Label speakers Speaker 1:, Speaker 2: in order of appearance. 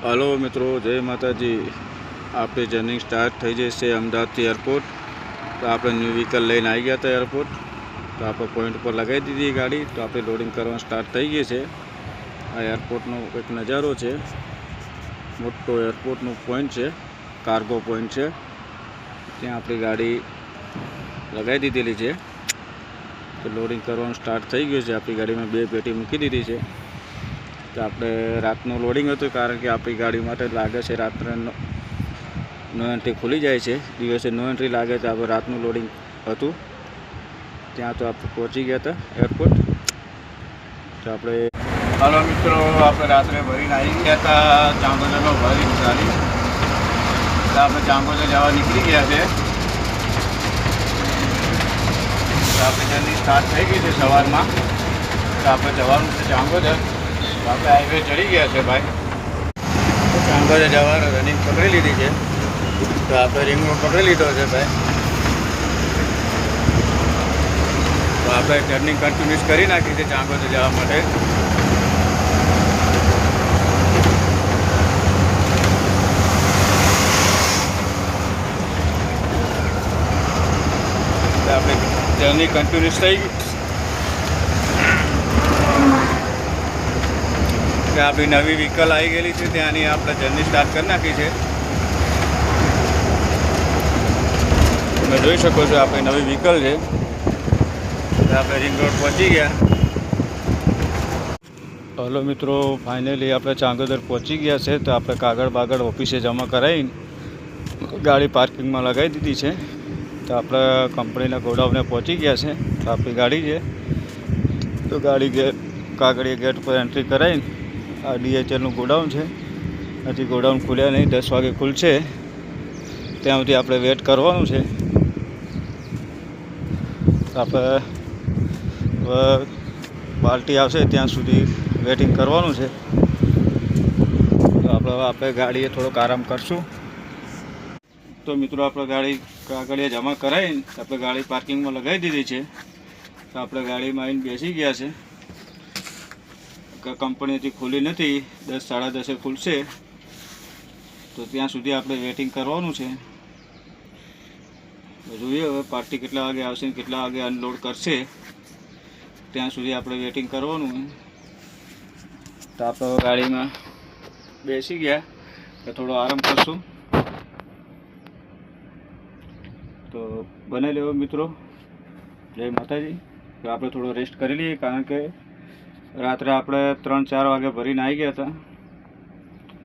Speaker 1: Hello मित्रों, जय माताजी। आपकी जर्नी स्टार्ट थी जैसे अमदावाद एयरपोर्ट। तो आप न्यू व्हीकल लैने आई गया था एयरपोर्ट। तो आप पॉइंट पर लगाई दीधी गाड़ी। तो आप लोडिंग करवा स्टार्ट थी गई है। आ एयरपोर्टनो एक नजारो है। मोटो एयरपोर्टनो पॉइंट है, कार्गो पॉइंट है। त्या अपनी गाड़ी लगाई दीधेली है। तो लोडिंग करवा स्टार्ट थी गई है। अपनी गाड़ी में 2 पेटी मूकी दीधी है। तो આપણે રાતનું લોડિંગ હતું, કારણ કે આપણી ગાડી માટે લાગે છે રાત્રે નો એન્ટ્રી ખુલી જાય છે, દિવસે નો એન્ટ્રી લાગે તો આપણે રાતનું લોડિંગ હતું ત્યાં તો આપણે પહોંચી ગયા હતા એરપોર્ટ। તો આપણે હાલો મિત્રો, આપણે રાત્રે ભરીને આવી ગયા હતા જાંબોદરનો ભરી ગાડી। તો આપણે જાંબોદર જવા નીકળી ગયા છે। તો આપણી જર્ની સ્ટાર્ટ થઈ ગઈ છે સવારમાં। તો આપણે જવાનું છે જાંબોદર। तो आप हाईवे चढ़ी गया है भाई। तो जांबोदर जवा रनिंग पकड़ी लीधी है। तो आप रिंग रोड पकड़ी लीधो है भाई। तो आप टर्निंग कंटिन्यूस करी नाखी है जांबोदर जवा माटे। तो आप जर्नी कंटिन्यूस थी कि आपकी नवी व्हीकल आई गई है। त्यानी आप जर्नी स्टार्ट कर नाखी है। તમે જોઈ શકો છો આપણી નવી વ્હીકલ છે। તો આપણે રિંગ રોડ પહોંચી ગયા। હલો મિત્રો, ફાઇનલી આપણે ચાંગોદર પહોંચી ગયા છે। તો આપણે કાગળ બાગળ ઓફિસે જમા કરાવીને ગાડી પાર્કિંગમાં લગાવી દીધી છે। તો આપણે કંપનીના ગોડાઉને પહોંચી ગયા છે। તો આપણી ગાડી છે। તો ગાડી કાગળિયા ગેટ પર એન્ટ્રી કરાવીને आ DHLનું ગોડાઉન છે। હજી ગોડાઉન ખુલ્યા નહીં, 10 વાગે ખુલશે। ત્યાં સુધી આપણે વેટ કરવાનું છે। આપણે પાર્ટી આવશે ત્યાં સુધી વેટિંગ કરવાનું છે। તો આપણે ગાડીએ થોડોક આરામ કરશું। તો મિત્રો, આપણે ગાડી કાગળિયા જમા કરાવીને આપણે ગાડી પાર્કિંગમાં લગાવી દીધી છે। તો આપણે ગાડીમાં આવીને બેસી ગયા છે। कंपनी हजी खुली नहीं, 10 साढ़ा 10 खुलशे। तो त्या सुधी आपणे वेटिंग करवानुं छे। जोईए हवे पार्टी केटला वागे आवशे, केटला वागे अनलोड करशे, त्या सुधी आपणे वेटिंग करवानुं। तो आपणे गाड़ी में बेसी गया तो थोड़ो आराम करशुं। तो बने रहो मित्रों, जय माताजी। तो आपणे थोड़ो रेस्ट करी लीए, कारण के रात्रे આપણે 3-4 વાગે ભરીને આવી ગયા હતા।